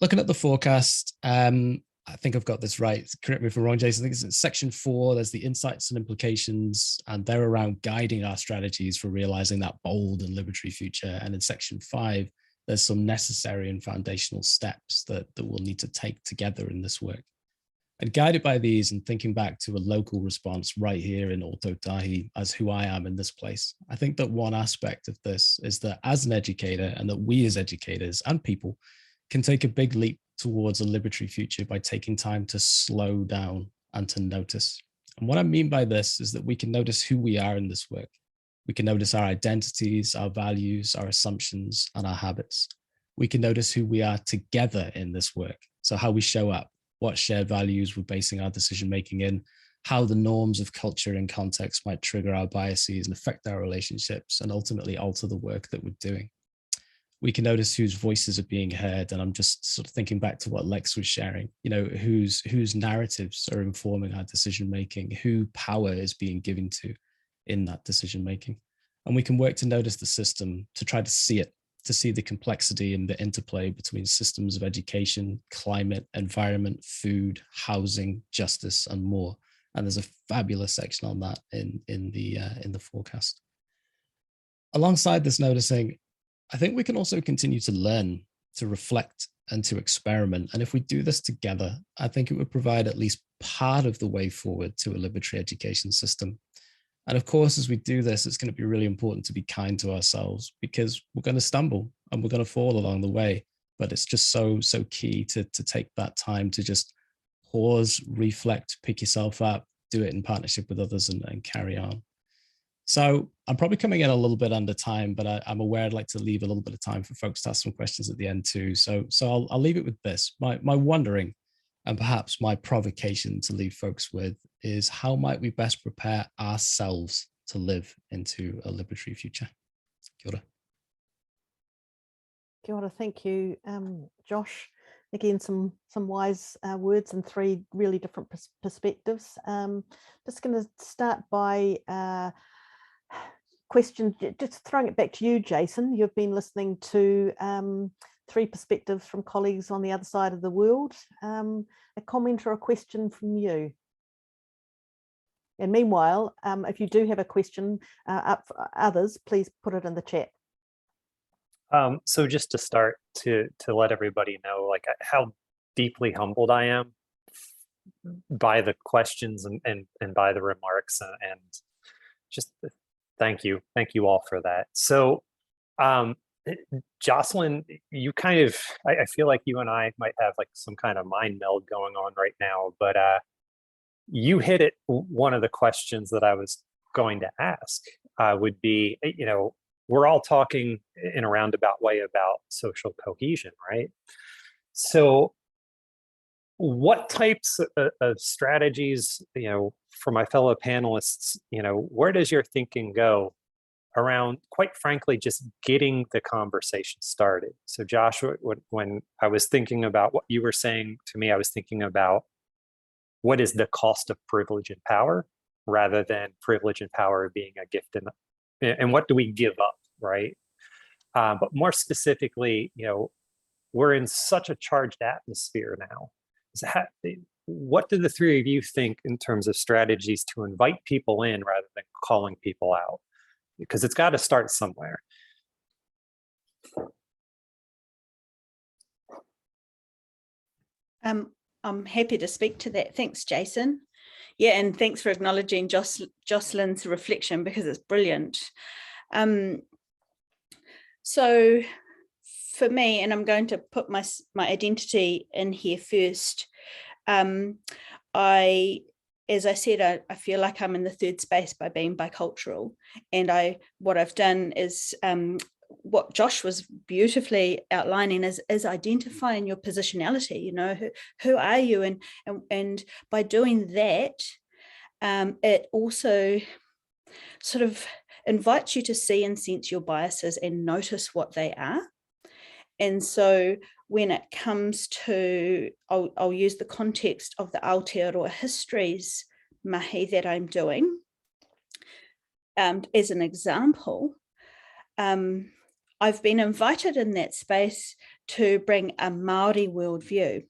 Looking at the forecast, I think I've got this right. Correct me if I'm wrong, Jason. I think it's in section 4. There's the insights and implications, and they're around guiding our strategies for realizing that bold and liberatory future. And in section 5, there's some necessary and foundational steps that we'll need to take together in this work. And guided by these and thinking back to a local response right here in Ōtautahi as who I am in this place, I think that one aspect of this is that as an educator, and that we as educators and people can take a big leap towards a liberatory future by taking time to slow down and to notice. And what I mean by this is that we can notice who we are in this work. We can notice our identities, our values, our assumptions, and our habits. We can notice who we are together in this work. So how we show up, what shared values we're basing our decision-making in, how the norms of culture and context might trigger our biases and affect our relationships and ultimately alter the work that we're doing. We can notice whose voices are being heard. And I'm just sort of thinking back to what Lex was sharing, you know, whose narratives are informing our decision-making, who power is being given to in that decision-making. And we can work to notice the system, to try to see it, to see the complexity and the interplay between systems of education, climate, environment, food, housing, justice, and more. And there's a fabulous section on that in the forecast. Alongside this noticing, I think we can also continue to learn, to reflect, and to experiment. And if we do this together, I think it would provide at least part of the way forward to a liberatory education system. And of course, as we do this, it's going to be really important to be kind to ourselves, because we're going to stumble and we're going to fall along the way. But it's just so key to take that time to just pause, reflect, pick yourself up, do it in partnership with others, and carry on. So I'm probably coming in a little bit under time, but I'm aware I'd like to leave a little bit of time for folks to ask some questions at the end too. So I'll leave it with this. My wondering, and perhaps my provocation to leave folks with, is how might we best prepare ourselves to live into a liberatory future? Kia ora. Kia ora, thank you, Josh. again, some wise words and 3 really different perspectives. Just going to start by question, just throwing it back to you, Jason. You've been listening to 3 perspectives from colleagues on the other side of the world. A comment or a question from you. And meanwhile, if you do have a question up for others, please put it in the chat. So just to start, to let everybody know, like, how deeply humbled I am by the questions and by the remarks, and just thank you all for that. So Jocelyn, you kind of, I feel like you and I might have like some kind of mind meld going on right now, but you hit it. One of the questions that I was going to ask would be, you know, we're all talking in a roundabout way about social cohesion, right? So what types of strategies, you know, for my fellow panelists, you know, where does your thinking go around, quite frankly, just getting the conversation started? So Josh, when I was thinking about what you were saying to me, I was thinking about what is the cost of privilege and power, rather than privilege and power being a gift, and what do we give up, right? But more specifically, you know, we're in such a charged atmosphere now. So what do the 3 of you think in terms of strategies to invite people in rather than calling people out? Because it's got to start somewhere. I'm happy to speak to that. Thanks, Jason. Yeah, and thanks for acknowledging Jocelyn's reflection, because it's brilliant. So for me, and I'm going to put my identity in here first, as I said, I feel like I'm in the 3rd space by being bicultural. And what I've done is what Josh was beautifully outlining is identifying your positionality. You know, who are you? And by doing that, it also sort of invites you to see and sense your biases and notice what they are. And so when it comes to, I'll use the context of the Aotearoa histories mahi that I'm doing as an example. I've been invited in that space to bring a Māori worldview.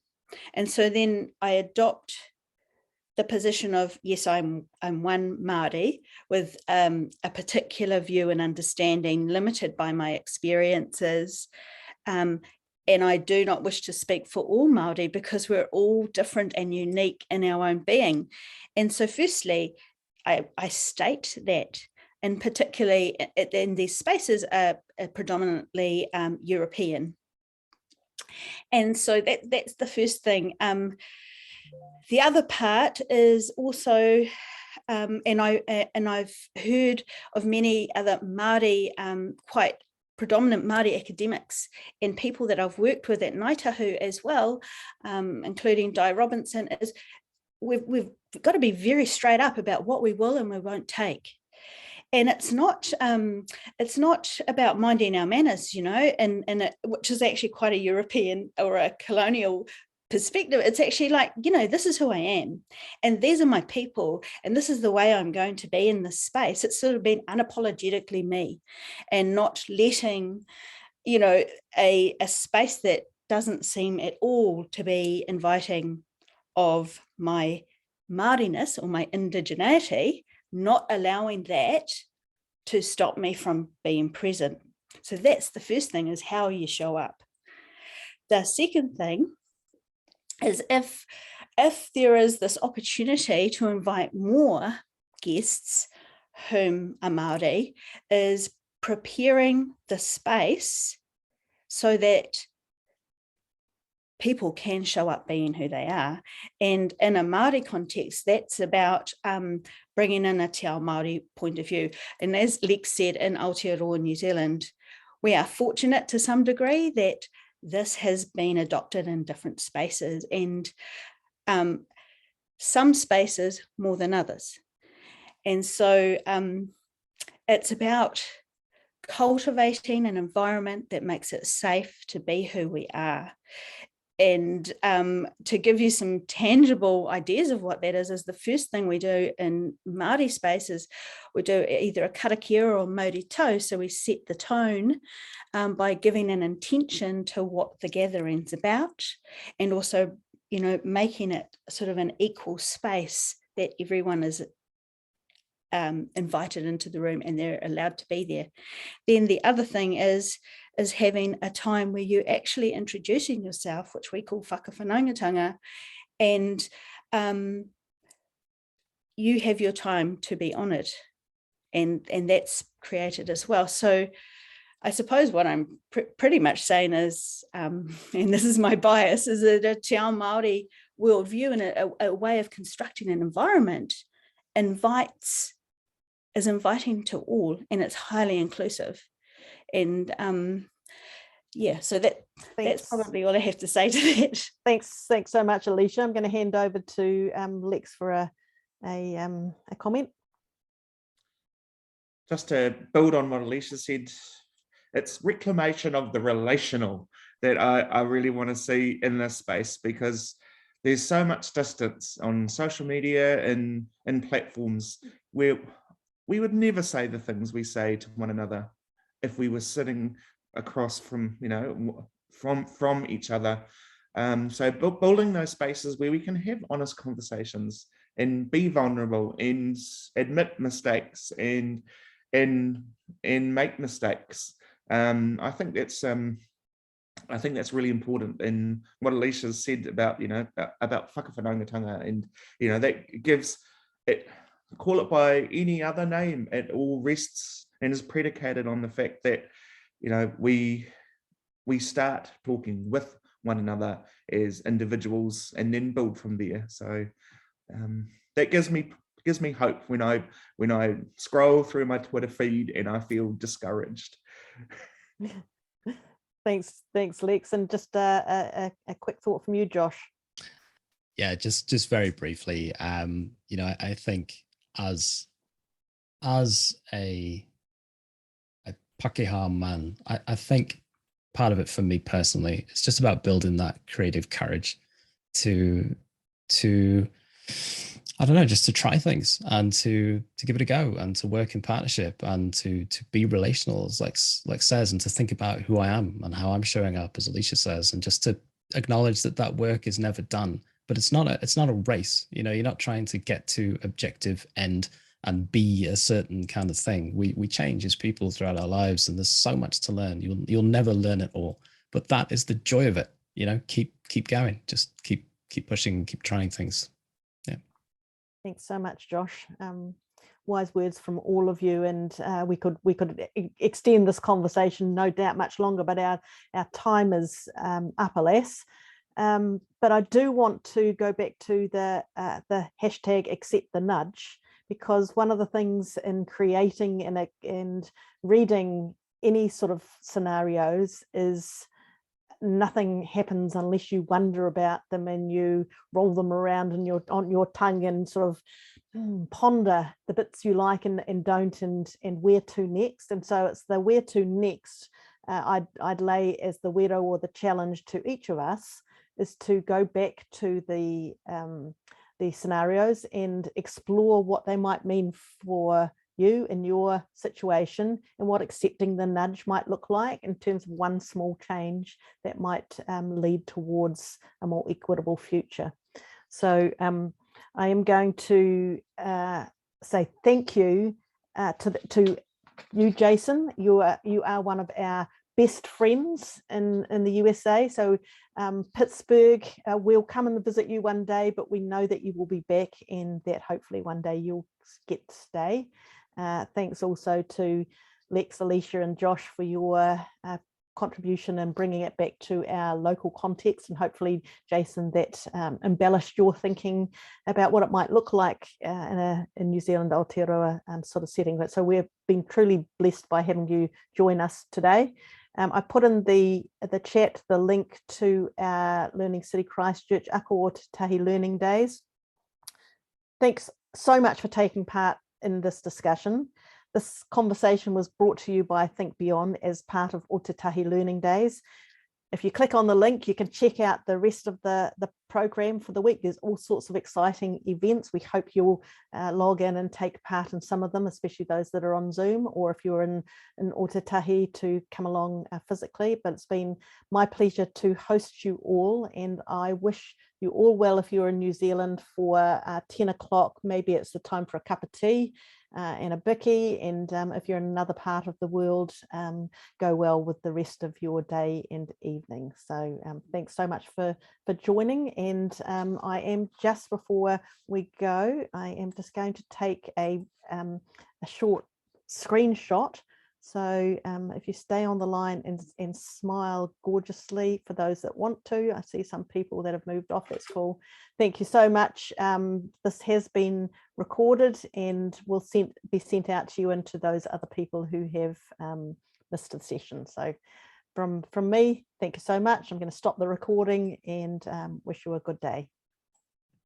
And so then I adopt the position of, yes, I'm one Māori with a particular view and understanding limited by my experiences. And I do not wish to speak for all Māori, because we're all different and unique in our own being. And so firstly, I state that, and particularly in these spaces are predominantly European. And so that's the first thing. The other part is also, and I've heard of many other Māori, quite predominant Māori academics and people that I've worked with at Ngāi Tahu as well, including Di Robinson, is we've got to be very straight up about what we will and we won't take. And it's not about minding our manners, you know, and which is actually quite a European or a colonial perspective. It's actually like, you know, this is who I am, and these are my people, and this is the way I'm going to be in this space. It's sort of been unapologetically me, and not letting, you know, a space that doesn't seem at all to be inviting of my Māoriness or my indigeneity, not allowing that to stop me from being present. So that's the first thing, is how you show up. The second thing is if there is this opportunity to invite more guests whom are Māori, is preparing the space so that people can show up being who they are. And in a Māori context, that's about bringing in a te ao Māori point of view. And as Lex said, in Aotearoa New Zealand, we are fortunate to some degree that this has been adopted in different spaces, and some spaces more than others. And so it's about cultivating an environment that makes it safe to be who we are. And to give you some tangible ideas of what that is the first thing we do in Māori spaces, we do either a karakia or mauri tau. So we set the tone by giving an intention to what the gathering's about, and also, you know, making it sort of an equal space that everyone is invited into the room and they're allowed to be there. Then the other thing is having a time where you're actually introducing yourself, which we call whakawhanaungatanga, and you have your time to be honoured, and that's created as well. So I suppose what I'm pretty much saying is, and this is my bias, is that a Te Ao Māori worldview and a way of constructing an environment is inviting to all, and it's highly inclusive. And yeah, so that's probably all I have to say to that. Thanks so much, Alicia. I'm going to hand over to Lex for a comment. Just to build on what Alicia said, it's reclamation of the relational that I really want to see in this space, because there's so much distance on social media and platforms where we would never say the things we say to one another if we were sitting across from, you know, from each other. So building those spaces where we can have honest conversations and be vulnerable and admit mistakes and make mistakes. I think that's really important. And what Alicia said about, you know, about whakawhanaungatanga, and, you know, that gives it, call it by any other name, it all rests and is predicated on the fact that, you know, we start talking with one another as individuals and then build from there. So that gives me hope when I scroll through my Twitter feed and I feel discouraged. Thanks, Lex. And just a quick thought from you, Josh. Yeah, just very briefly. You know, I think as a Pakeha man, I think part of it for me personally, it's just about building that creative courage to I don't know, just to try things and to give it a go and to work in partnership and to be relational, as like says, and to think about who I am and how I'm showing up, as Alicia says, and just to acknowledge that work is never done. But it's not a race. You know, you're not trying to get to objective end and be a certain kind of thing. We change as people throughout our lives, and there's so much to learn. You'll never learn it all, but that is the joy of it. You know, keep going, just keep pushing, keep trying things. Yeah. Thanks so much, Josh. Wise words from all of you, and we could extend this conversation no doubt much longer, but our time is up, alas. But I do want to go back to the hashtag accept the nudge, because one of the things in creating and reading any sort of scenarios is nothing happens unless you wonder about them and you roll them around on your tongue and sort of ponder the bits you like and don't, and where to next. And so it's the where to next I'd lay as the wero or the challenge to each of us, is to go back to the scenarios and explore what they might mean for you in your situation, and what accepting the nudge might look like in terms of one small change that might lead towards a more equitable future. So I am going to say thank you to you, Jason. You are one of our best friends in the USA. So Pittsburgh, we'll come and visit you one day, but we know that you will be back, and that hopefully one day you'll get to stay. Thanks also to Lex, Alicia and Josh for your contribution and bringing it back to our local context, and hopefully, Jason, that embellished your thinking about what it might look like in New Zealand Aotearoa sort of setting. So we've been truly blessed by having you join us today. I put in the chat the link to our Learning City Christchurch Ōtautahi Learning Days. Thanks so much for taking part in this discussion. This conversation was brought to you by Think Beyond as part of Ōtautahi Learning Days. if you click on the link, you can check out the rest of the program for the week. There's all sorts of exciting events. We hope you'll log in and take part in some of them, especially those that are on Zoom, or if you're in Ōtautahi, to come along physically. But it's been my pleasure to host you all, and I wish you all well. If you're in New Zealand for 10 o'clock, maybe it's the time for a cup of tea and a bicky, and if you're in another part of the world, go well with the rest of your day and evening. So thanks so much for joining, and I am, just before we go, I am just going to take a short screenshot. So if you stay on the line and smile gorgeously for those that want to. I see some people that have moved off. That's cool. Thank you so much. This has been recorded and will be sent out to you and to those other people who have missed the session. So from me, thank you so much. I'm going to stop the recording and wish you a good day.